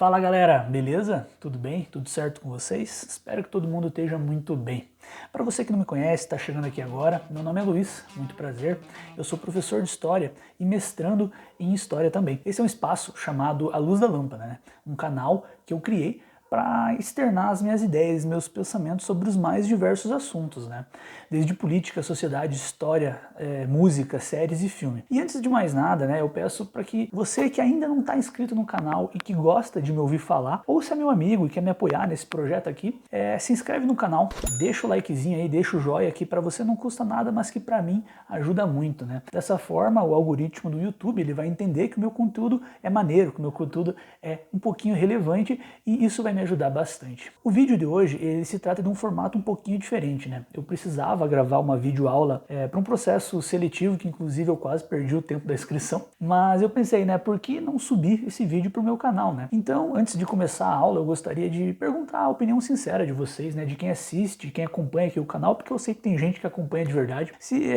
Fala galera, beleza? Tudo bem? Tudo certo com vocês? Espero que todo mundo esteja muito bem. Para você que não me conhece, está chegando aqui agora, meu nome é Luiz, muito prazer. Eu sou professor de História e mestrando em História também. Esse é um espaço chamado A Luz da Lâmpada, né? Um canal que eu criei para externar as minhas ideias, meus pensamentos sobre os mais diversos assuntos, né? Desde política, sociedade, história, música, séries e filme. E antes de mais nada, né, eu peço para que você que ainda não está inscrito no canal e que gosta de me ouvir falar, ou se é meu amigo e quer me apoiar nesse projeto aqui, se inscreve no canal, deixa o likezinho aí, deixa o joinha aqui, para você não custa nada, mas que para mim ajuda muito, né? Dessa forma, o algoritmo do YouTube ele vai entender que o meu conteúdo é maneiro, que o meu conteúdo é um pouquinho relevante e isso vai me ajudar bastante. O vídeo de hoje, ele se trata de um formato um pouquinho diferente, né? Eu precisava gravar uma videoaula para um processo seletivo, que inclusive eu quase perdi o tempo da inscrição, mas eu pensei, né, por que não subir esse vídeo para o meu canal, né? Então, antes de começar a aula, eu gostaria de perguntar a opinião sincera de vocês, né, de quem assiste, de quem acompanha aqui o canal, porque eu sei que tem gente que acompanha de verdade,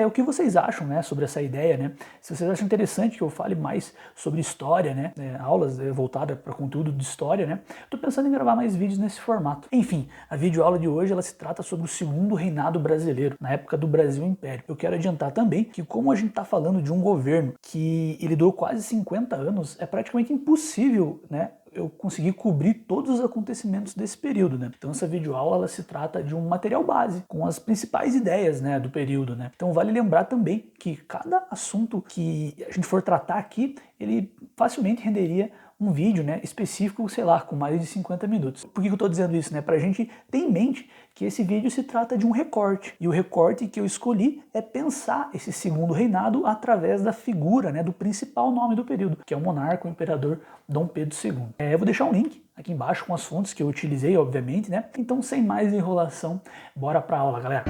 o que vocês acham, né, sobre essa ideia, né? Se vocês acham interessante que eu fale mais sobre história, né, aulas voltadas para conteúdo de história, né? Tô pensando em gravar mais vídeos nesse formato. Enfim, a videoaula de hoje ela se trata sobre o segundo reinado brasileiro, na época do Brasil Império. Eu quero adiantar também que como a gente está falando de um governo que ele durou quase 50 anos, é praticamente impossível, né, eu consegui cobrir todos os acontecimentos desse período, né? Então essa videoaula ela se trata de um material base, com as principais ideias, né, do período, né? Então vale lembrar também que cada assunto que a gente for tratar aqui, ele facilmente renderia um vídeo, né, específico, sei lá, com mais de 50 minutos. Por que eu estou dizendo isso, né? Pra gente ter em mente que esse vídeo se trata de um recorte, e o recorte que eu escolhi é pensar esse segundo reinado através da figura, né, do principal nome do período, que é o monarca, o imperador Dom Pedro II. Eu vou deixar um link aqui embaixo com as fontes que eu utilizei, obviamente, né? Então, sem mais enrolação, bora pra aula, galera!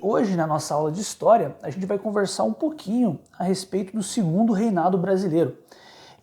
Hoje, na nossa aula de História, a gente vai conversar um pouquinho a respeito do segundo reinado brasileiro.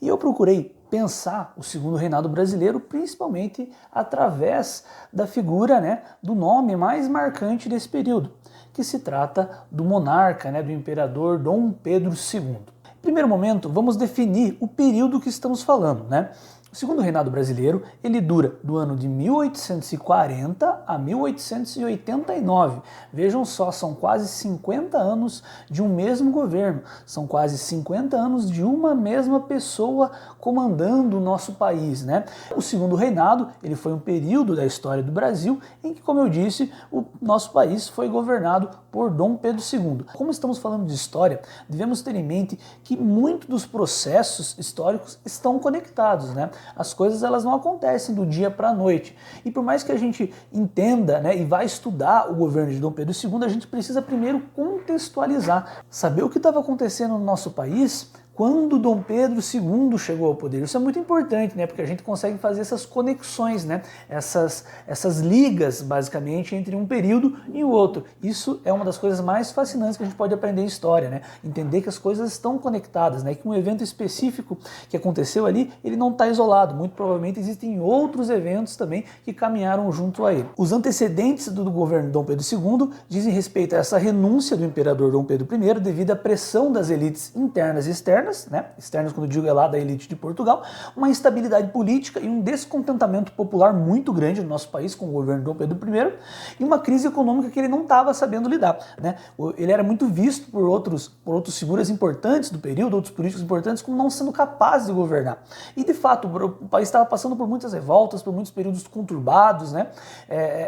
E eu procurei pensar o segundo reinado brasileiro principalmente através da figura, né, do nome mais marcante desse período, que se trata do monarca, né, do imperador Dom Pedro II. Em primeiro momento, vamos definir o período que estamos falando, né? O segundo reinado brasileiro, ele dura do ano de 1840 a 1889. Vejam só, são quase 50 anos de um mesmo governo, são quase 50 anos de uma mesma pessoa comandando o nosso país, né? O segundo reinado, ele foi um período da história do Brasil em que, como eu disse, o nosso país foi governado por Dom Pedro II. Como estamos falando de história, devemos ter em mente que muitos dos processos históricos estão conectados, né? As coisas elas não acontecem do dia para a noite. E por mais que a gente entenda, né, e vá estudar o governo de Dom Pedro II, a gente precisa primeiro contextualizar, saber o que estava acontecendo no nosso país quando Dom Pedro II chegou ao poder. Isso é muito importante, né? Porque a gente consegue fazer essas conexões, né? Essas ligas, basicamente, entre um período e o outro. Isso é uma das coisas mais fascinantes que a gente pode aprender em história, né? Entender que as coisas estão conectadas, né? Que um evento específico que aconteceu ali, ele não está isolado. Muito provavelmente existem outros eventos também que caminharam junto a ele. Os antecedentes do governo de Dom Pedro II dizem respeito a essa renúncia do imperador Dom Pedro I devido à pressão das elites internas e externas, né? Externas, quando eu digo, é lá da elite de Portugal, uma instabilidade política e um descontentamento popular muito grande no nosso país com o governo de Dom Pedro I e uma crise econômica que ele não estava sabendo lidar, né? Ele era muito visto por outros figuras importantes do período, outros políticos importantes, como não sendo capaz de governar. E de fato, o país estava passando por muitas revoltas, por muitos períodos conturbados, né?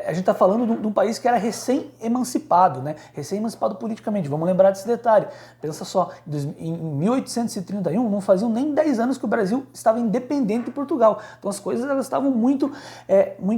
A gente está falando de um país que era recém-emancipado, né? Recém-emancipado politicamente. Vamos lembrar desse detalhe. Pensa só, em 1831, não faziam nem 10 anos que o Brasil estava independente de Portugal. Então as coisas elas estavam muito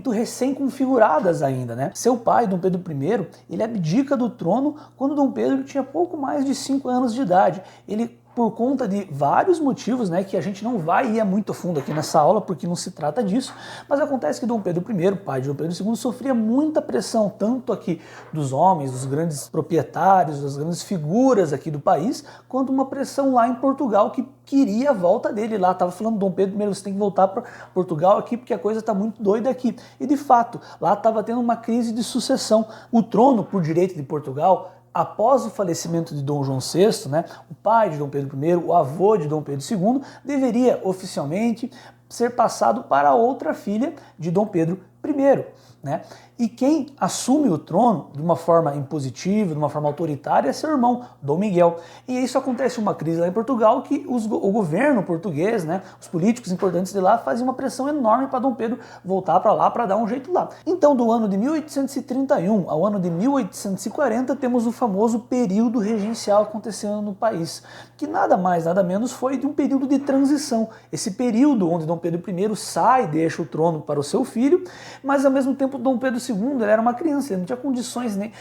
recém-configuradas ainda, né? Seu pai, Dom Pedro I, ele abdica do trono quando Dom Pedro tinha pouco mais de 5 anos de idade. Ele, por conta de vários motivos, né, que a gente não vai ir muito a fundo aqui nessa aula, porque não se trata disso, mas acontece que Dom Pedro I, pai de Dom Pedro II, sofria muita pressão, tanto aqui dos homens, dos grandes proprietários, das grandes figuras aqui do país, quanto uma pressão lá em Portugal que queria a volta dele lá. Estava falando, Dom Pedro I, você tem que voltar para Portugal aqui, porque a coisa está muito doida aqui. E de fato, lá estava tendo uma crise de sucessão. O trono, por direito de Portugal, após o falecimento de Dom João VI, né, o pai de Dom Pedro I, o avô de Dom Pedro II, deveria oficialmente ser passado para outra filha de Dom Pedro I, né? E quem assume o trono de uma forma impositiva, de uma forma autoritária, é seu irmão, Dom Miguel. E isso acontece uma crise lá em Portugal que o governo português, né, os políticos importantes de lá, faziam uma pressão enorme para Dom Pedro voltar para lá para dar um jeito lá. Então, do ano de 1831 ao ano de 1840, temos o famoso período regencial acontecendo no país, que nada mais, nada menos foi de um período de transição. Esse período onde Dom Pedro I sai, deixa o trono para o seu filho, mas ao mesmo tempo Dom Pedro II ele era uma criança, ele não tinha condições nem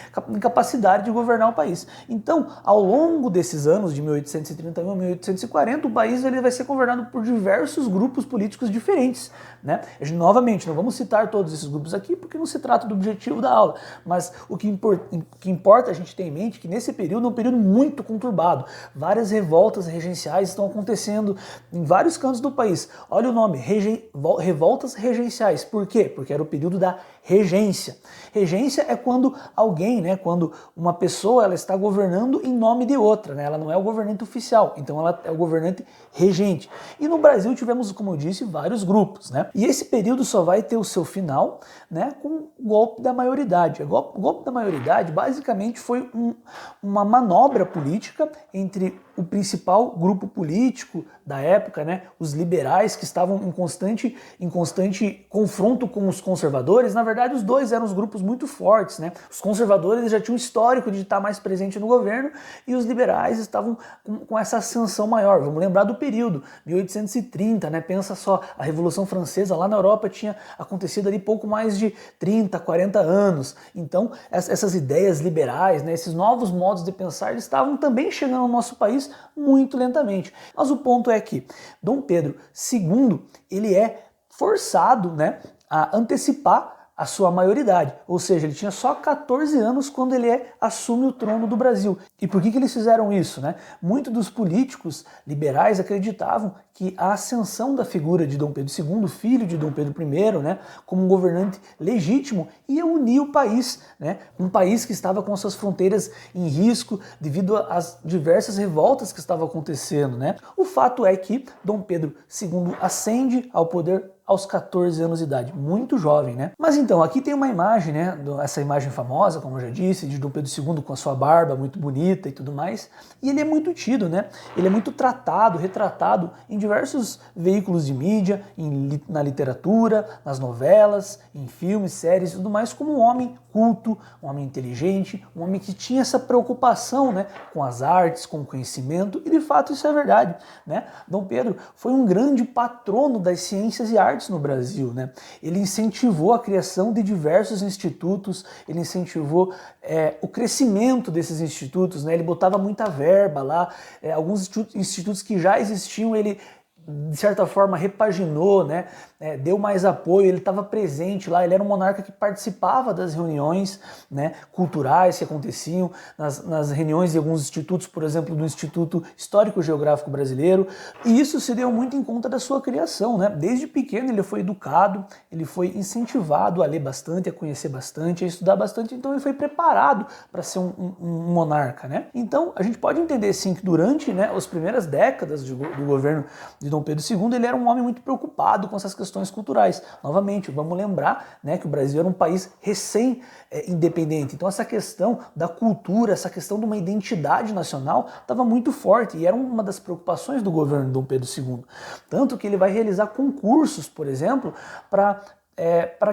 capacidade de governar o país. Então, ao longo desses anos, de 1831 a 1840, o país ele vai ser governado por diversos grupos políticos diferentes, né? Novamente, não vamos citar todos esses grupos aqui, porque não se trata do objetivo da aula, mas o que importa a gente ter em mente que nesse período é um período muito conturbado. Várias revoltas regenciais estão acontecendo em vários cantos do país. Olha o nome, revoltas regenciais. Por quê? Porque era o período da regência. Regência é quando alguém, né, quando uma pessoa ela está governando em nome de outra, né? Ela não é o governante oficial, então ela é o governante regente. E no Brasil tivemos, como eu disse, vários grupos, né? E esse período só vai ter o seu final, né, com o golpe da maioridade. O golpe da maioridade basicamente foi uma manobra política entre o principal grupo político da época, né, os liberais, que estavam em constante confronto com os conservadores. Na verdade, os dois eram os grupos muito fortes, né? Os conservadores já tinham um histórico de estar mais presente no governo e os liberais estavam com essa ascensão maior. Vamos lembrar do período, 1830, né? Pensa só, a Revolução Francesa lá na Europa tinha acontecido ali pouco mais de 30, 40 anos. Então, essas ideias liberais, né, esses novos modos de pensar, eles estavam também chegando ao nosso país muito lentamente. Mas o ponto é que Dom Pedro II, ele é forçado, né, a antecipar a sua maioridade, ou seja, ele tinha só 14 anos quando ele assume o trono do Brasil. E por que eles fizeram isso, né? Muitos dos políticos liberais acreditavam que a ascensão da figura de Dom Pedro II, filho de Dom Pedro I, né, como um governante legítimo, ia unir o país, né? Um país que estava com suas fronteiras em risco devido às diversas revoltas que estavam acontecendo, né? O fato é que Dom Pedro II ascende ao poder aos 14 anos de idade, muito jovem, né? Mas então, aqui tem uma imagem, né? Essa imagem famosa, como eu já disse, de Dom Pedro II com a sua barba muito bonita e tudo mais. E ele é muito tido, né? Ele é muito tratado, retratado em diversos veículos de mídia, na literatura, nas novelas, em filmes, séries e tudo mais, como um homem culto, um homem inteligente, um homem que tinha essa preocupação, né, com as artes, com o conhecimento, e de fato isso é verdade, né? Dom Pedro foi um grande patrono das ciências e artes no Brasil, né? Ele incentivou a criação de diversos institutos, ele incentivou o crescimento desses institutos, né? Ele botava muita verba lá, alguns institutos que já existiam, ele de certa forma repaginou, né? Deu mais apoio, ele estava presente lá, ele era um monarca que participava das reuniões, né, culturais que aconteciam, nas reuniões de alguns institutos, por exemplo, do Instituto Histórico-Geográfico Brasileiro, e isso se deu muito em conta da sua criação, né? Desde pequeno ele foi educado, ele foi incentivado a ler bastante, a conhecer bastante, a estudar bastante, então ele foi preparado para ser um monarca, né? Então a gente pode entender sim que durante, né, as primeiras décadas do governo de Dom Pedro II, ele era um homem muito preocupado com essas questões culturais. Novamente, vamos lembrar, né, que o Brasil era um país recém-independente, então essa questão da cultura, essa questão de uma identidade nacional estava muito forte e era uma das preocupações do governo de Dom Pedro II. Tanto que ele vai realizar concursos, por exemplo, para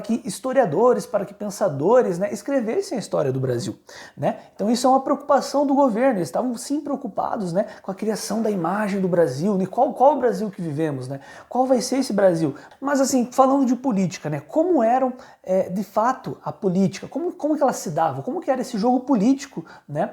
que historiadores, para que pensadores, né, escrevessem a história do Brasil, né? Então isso é uma preocupação do governo, eles estavam sim preocupados, né, com a criação da imagem do Brasil, né? Qual o Brasil que vivemos, né? Qual vai ser esse Brasil? Mas assim, falando de política, né, como eram de fato a política, como que ela se dava, como que era esse jogo político, né,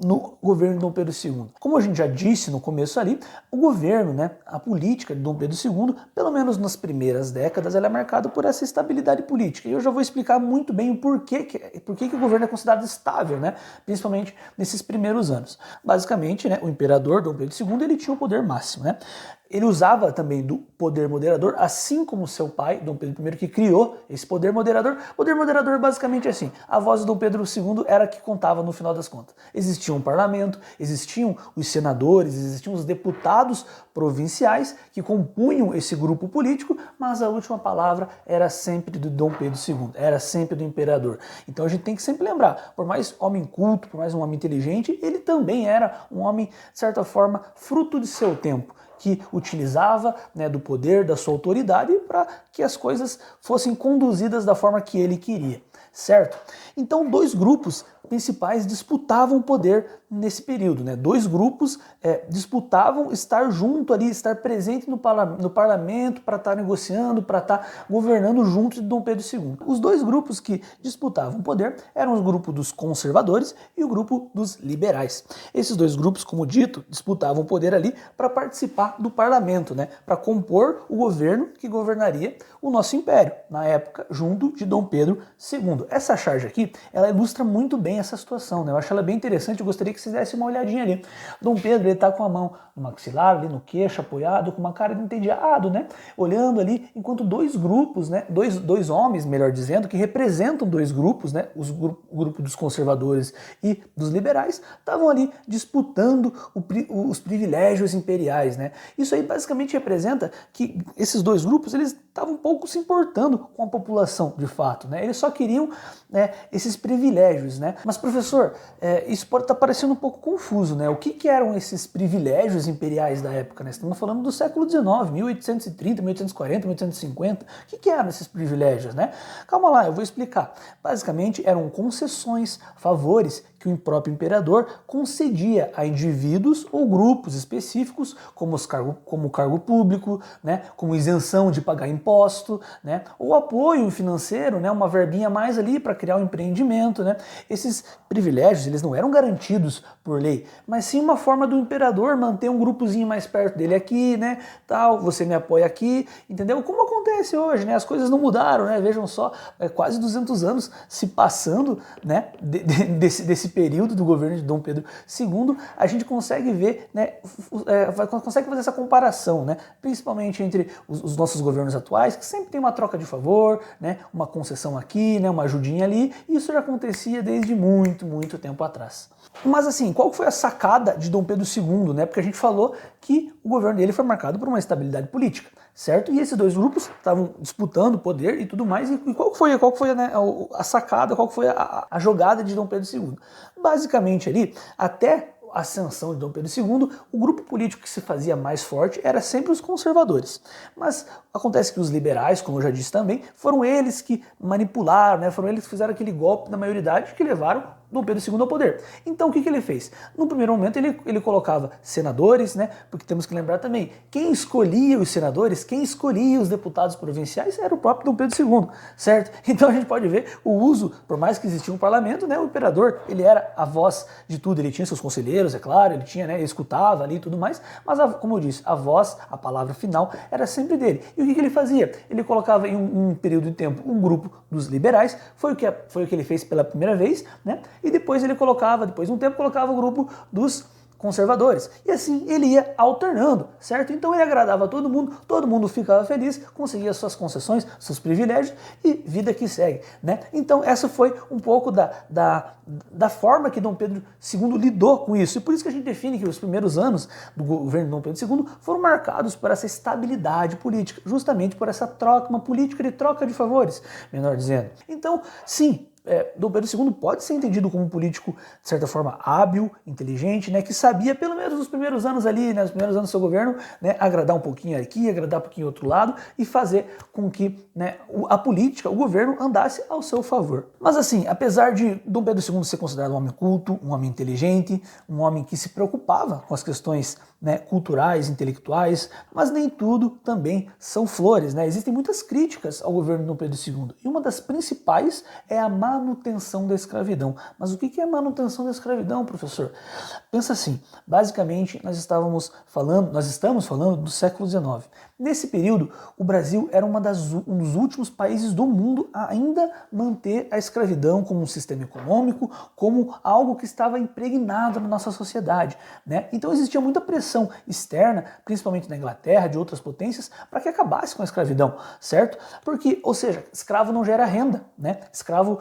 no governo de Dom Pedro II. Como a gente já disse no começo ali, o governo, né, a política de Dom Pedro II, pelo menos nas primeiras décadas, ela é marcada por essa estabilidade política. E eu já vou explicar muito bem o porquê que o governo é considerado estável, né, principalmente nesses primeiros anos. Basicamente, né, o imperador Dom Pedro II, ele tinha o poder máximo, né? Ele usava também do poder moderador, assim como seu pai, Dom Pedro I, que criou esse poder moderador. Poder moderador basicamente é assim, a voz de Dom Pedro II era a que contava no final das contas. Existia um parlamento, existiam os senadores, existiam os deputados provinciais que compunham esse grupo político, mas a última palavra era sempre do Dom Pedro II, era sempre do imperador. Então a gente tem que sempre lembrar, por mais homem culto, por mais um homem inteligente, ele também era um homem, de certa forma, fruto de seu tempo, que utilizava, né, do poder, da sua autoridade para que as coisas fossem conduzidas da forma que ele queria, certo? Então, dois grupos principais disputavam o poder nesse período, né? Dois grupos disputavam estar junto ali, estar presente no parlamento para estar negociando, para estar governando junto de Dom Pedro II. Os dois grupos que disputavam o poder eram o grupo dos conservadores e o grupo dos liberais. Esses dois grupos, como dito, disputavam o poder ali para participar do parlamento, né? Para compor o governo que governaria o nosso império, na época, junto de Dom Pedro II. Essa charge aqui, ela ilustra muito bem essa situação, né? Eu acho ela bem interessante, eu gostaria que vocês dessem uma olhadinha ali. Dom Pedro, ele tá com a mão no maxilar, ali no queixo, apoiado, com uma cara de entediado, né? Olhando ali, enquanto dois grupos, né? Dois homens, melhor dizendo, que representam dois grupos, né? O grupo dos conservadores e dos liberais, estavam ali disputando os privilégios imperiais, né? Isso aí basicamente representa que esses dois grupos, eles estavam um pouco se importando com a população, de fato, né? Eles só queriam, né, esses privilégios, né? Mas, professor, isso pode estar parecendo um pouco confuso, né? O que eram esses privilégios imperiais da época, né? Estamos falando do século XIX, 1830, 1840, 1850. O que eram esses privilégios, né? Calma lá, eu vou explicar. Basicamente, eram concessões, favores que o próprio imperador concedia a indivíduos ou grupos específicos, como o cargo público, né, como isenção de pagar imposto, né, ou apoio financeiro, né, uma verbinha a mais ali para criar um empreendimento, né. Esses privilégios, eles não eram garantidos por lei, mas sim uma forma do imperador manter um grupozinho mais perto dele aqui, né, tal, você me apoia aqui, entendeu? Como acontece hoje, né, as coisas não mudaram, né, vejam só, quase 200 anos se passando, né, desse período do governo de Dom Pedro II, a gente consegue ver, né, consegue fazer essa comparação, né, principalmente entre os nossos governos atuais, que sempre tem uma troca de favor, né, uma concessão aqui, né, uma ajudinha ali, e isso já acontecia desde muito, muito tempo atrás. Mas assim, qual foi a sacada de Dom Pedro II, né? Porque a gente falou que o governo dele foi marcado por uma estabilidade política, certo? E esses dois grupos estavam disputando poder e tudo mais, e qual foi né, a sacada, qual foi a jogada de Dom Pedro II? Basicamente ali, até a ascensão de Dom Pedro II, o grupo político que se fazia mais forte era sempre os conservadores. Mas acontece que os liberais, como eu já disse também, foram eles que manipularam, né, foram eles que fizeram aquele golpe da maioridade que levaram Dom Pedro II ao poder. Então o que ele fez? No primeiro momento ele colocava senadores, né? Porque temos que lembrar também, quem escolhia os senadores, quem escolhia os deputados provinciais era o próprio Dom Pedro II, certo? Então a gente pode ver o uso, por mais que existia um parlamento, né? O imperador, ele era a voz de tudo, ele tinha seus conselheiros, é claro, ele tinha, né? Ele escutava ali e tudo mais, mas como eu disse, a voz, a palavra final era sempre dele. E o que ele fazia? Ele colocava em um período de tempo um grupo dos liberais, foi o que ele fez pela primeira vez, né? E depois depois de um tempo, colocava o grupo dos conservadores. E assim ele ia alternando, certo? Então ele agradava a todo mundo ficava feliz, conseguia suas concessões, seus privilégios e vida que segue, né? Então essa foi um pouco da forma que Dom Pedro II lidou com isso. E por isso que a gente define que os primeiros anos do governo de Dom Pedro II foram marcados por essa estabilidade política, justamente por essa troca, uma política de troca de favores, melhor dizendo. Então, sim, Dom Pedro II pode ser entendido como um político, de certa forma, hábil, inteligente, né, que sabia, pelo menos nos primeiros anos ali, né, nos primeiros anos do seu governo, né, agradar um pouquinho aqui, agradar um pouquinho outro lado e fazer com que, né, a política, o governo andasse ao seu favor. Mas assim, apesar de Dom Pedro II ser considerado um homem culto, um homem inteligente, um homem que se preocupava com as questões, né, culturais, intelectuais, mas nem tudo também são flores, né? Existem muitas críticas ao governo de Dom Pedro II e uma das principais é a má manutenção da escravidão. Mas o que é manutenção da escravidão, professor? Pensa assim, basicamente nós estamos falando do século XIX. Nesse período, o Brasil era um dos últimos países do mundo a ainda manter a escravidão como um sistema econômico, como algo que estava impregnado na nossa sociedade, né? Então existia muita pressão externa, principalmente na Inglaterra, de outras potências, para que acabasse com a escravidão, certo? Porque, ou seja, escravo não gera renda, né? Escravo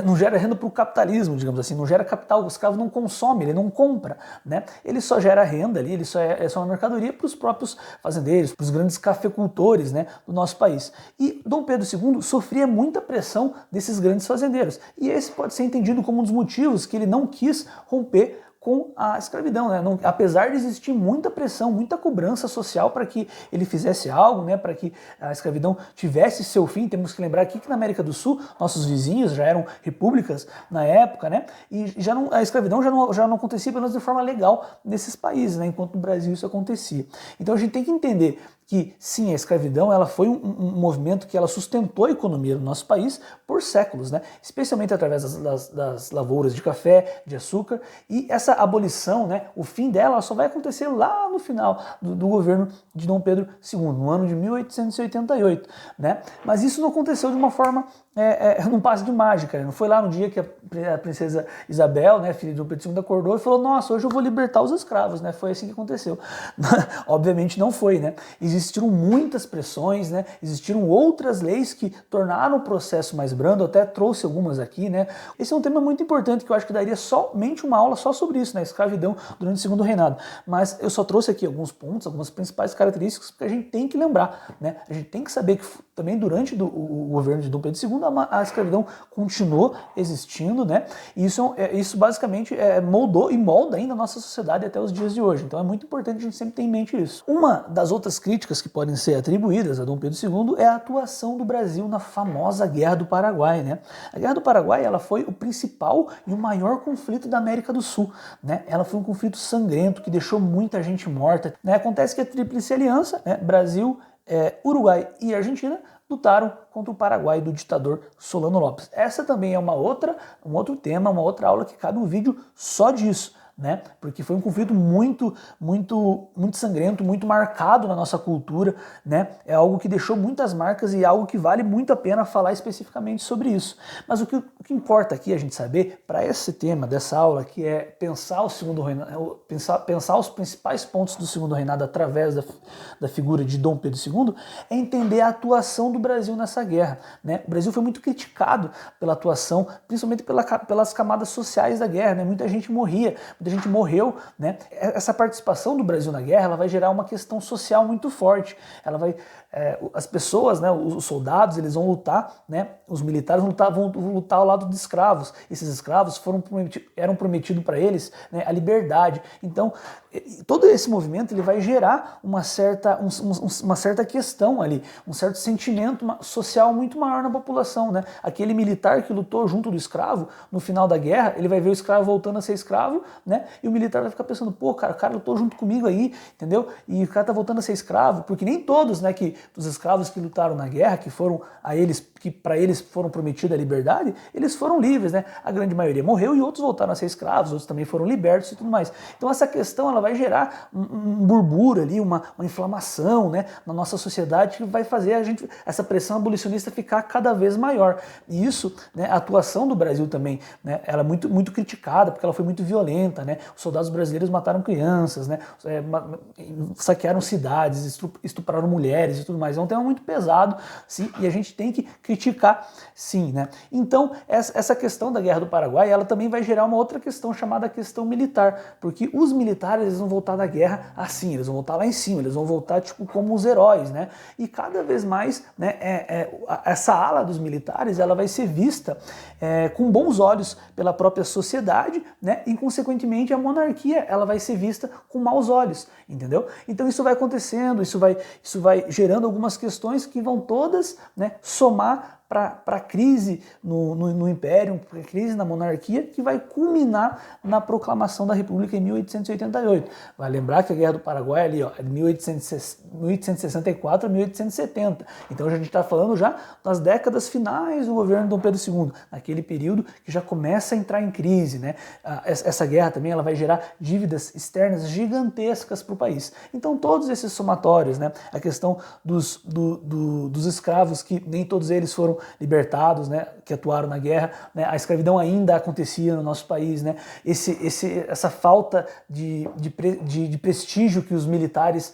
não gera renda para o capitalismo, digamos assim, não gera capital, o escravo não consome, ele não compra, né? Ele só gera renda ali, ele só é só uma mercadoria para os próprios fazendeiros, para os grandes cafeicultores, né, do nosso país. E Dom Pedro II sofria muita pressão desses grandes fazendeiros. E esse pode ser entendido como um dos motivos que ele não quis romper com a escravidão, né? Apesar de existir muita pressão, muita cobrança social para que ele fizesse algo, né? Para que a escravidão tivesse seu fim. Temos que lembrar aqui que na América do Sul, nossos vizinhos já eram repúblicas na época, né? E a escravidão já não acontecia, pelo menos de forma legal, nesses países, né? Enquanto no Brasil isso acontecia. Então a gente tem que entender que sim, a escravidão ela foi um movimento que ela sustentou a economia do nosso país por séculos, né? Especialmente através das lavouras de café, de açúcar, e essa abolição, né, o fim dela só vai acontecer lá no final do governo de Dom Pedro II, no ano de 1888, né? Mas isso não aconteceu de uma forma, num passe de mágica, né? Não foi lá no dia que a princesa Isabel, né, filha de Dom Pedro II, acordou e falou, nossa, hoje eu vou libertar os escravos, né? Foi assim que aconteceu. Obviamente não foi, né? Existiram muitas pressões, né? Existiram outras leis que tornaram o processo mais brando, eu até trouxe algumas aqui, né? Esse é um tema muito importante que eu acho que daria somente uma aula só sobre isso, né? Escravidão durante o Segundo Reinado. Mas eu só trouxe aqui alguns pontos, algumas principais características que a gente tem que lembrar, né? A gente tem que saber que também durante o governo de Dom Pedro II a escravidão continuou existindo, né? E isso basicamente moldou e molda ainda a nossa sociedade até os dias de hoje. Então é muito importante a gente sempre ter em mente isso. Uma das outras críticas que podem ser atribuídas a Dom Pedro II é a atuação do Brasil na famosa Guerra do Paraguai, né? A Guerra do Paraguai ela foi o principal e o maior conflito da América do Sul, né? Ela foi um conflito sangrento que deixou muita gente morta, né? Acontece que a Tríplice Aliança, né, Brasil, Uruguai e Argentina, lutaram contra o Paraguai do ditador Solano Lopes. Essa também é um outro tema, uma outra aula que cabe um vídeo só disso, né? Porque foi um conflito muito sangrento, muito marcado na nossa cultura, né? É algo que deixou muitas marcas e algo que vale muito a pena falar especificamente sobre isso. Mas o que importa aqui a gente saber, para esse tema dessa aula, que é pensar o segundo reinado, pensar os principais pontos do segundo reinado através da figura de Dom Pedro II, é entender a atuação do Brasil nessa guerra, né? O Brasil foi muito criticado pela atuação, principalmente pelas camadas sociais da guerra, né? Muita gente morria, muita gente morreu, né? Essa participação do Brasil na guerra ela vai gerar uma questão social muito forte. As pessoas, né, os soldados, eles vão lutar, né? Os militares vão lutar ao lado de escravos. Esses escravos eram prometidos para eles, né, a liberdade. Então, todo esse movimento ele vai gerar uma certa questão ali, um certo sentimento social muito maior na população, né? Aquele militar que lutou junto do escravo, no final da guerra, ele vai ver o escravo voltando a ser escravo, né? E o militar vai ficar pensando, pô, cara, o cara lutou junto comigo aí, entendeu? E o cara tá voltando a ser escravo, porque nem todos, né, dos escravos que lutaram na guerra, que para eles foram prometida a liberdade, eles foram livres, né? A grande maioria morreu e outros voltaram a ser escravos, outros também foram libertos e tudo mais. Então essa questão ela vai gerar um burburo ali, uma inflamação, né, na nossa sociedade que vai fazer essa pressão abolicionista ficar cada vez maior. E isso, né, a atuação do Brasil também, né, ela é muito criticada porque ela foi muito violenta, né? Os soldados brasileiros mataram crianças, né? Saquearam cidades, estupraram mulheres e tudo mais. É um tema muito pesado, sim, e a gente tem que criticar, sim, né? Então, essa questão da Guerra do Paraguai, ela também vai gerar uma outra questão chamada questão militar, porque os militares eles vão voltar da guerra assim, eles vão voltar lá em cima, eles vão voltar tipo como os heróis, né? E cada vez mais, né, essa ala dos militares, ela vai ser vista com bons olhos pela própria sociedade, né? E consequentemente a monarquia, ela vai ser vista com maus olhos, entendeu? Então isso vai acontecendo, isso vai gerando algumas questões que vão todas, né, somar para a crise no Império, para a crise na monarquia, que vai culminar na proclamação da República em 1888. Vai lembrar que a Guerra do Paraguai ali, ó, é de 1864 a 1870. Então a gente está falando já das décadas finais do governo de Dom Pedro II, naquele período que já começa a entrar em crise, né? Essa guerra também ela vai gerar dívidas externas gigantescas para o país. Então todos esses somatórios, né? A questão dos escravos, que nem todos eles foram libertados, né? Que atuaram na guerra, né? A escravidão ainda acontecia no nosso país, né? Essa falta de prestígio que os militares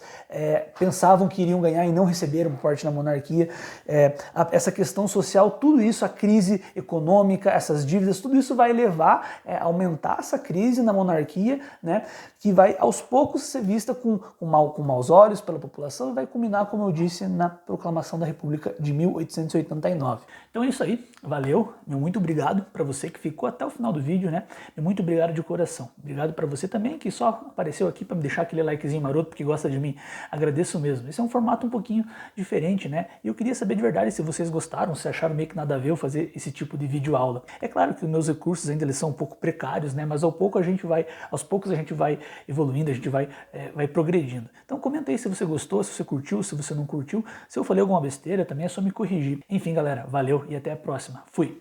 pensavam que iriam ganhar e não receberam por parte da monarquia, essa questão social, tudo isso, a crise econômica, essas dívidas, tudo isso vai levar a aumentar essa crise na monarquia, né, que vai aos poucos ser vista com maus olhos pela população e vai culminar, como eu disse, na proclamação da República de 1889. Então é isso aí, valeu, muito obrigado para você que ficou até o final do vídeo, né, muito obrigado de coração, obrigado para você também que só apareceu aqui para me deixar aquele likezinho maroto porque gosta de mim, agradeço mesmo. Esse é um formato um pouquinho diferente, né, e eu queria saber de verdade se vocês gostaram, se acharam meio que nada a ver eu fazer esse tipo de vídeo aula. É claro que os meus recursos ainda eles são um pouco precários, né, mas aos poucos a gente vai evoluindo, a gente vai progredindo. Então comenta aí se você gostou, se você curtiu, se você não curtiu, se eu falei alguma besteira também é só me corrigir. Enfim galera, valeu e até a próxima. Fui!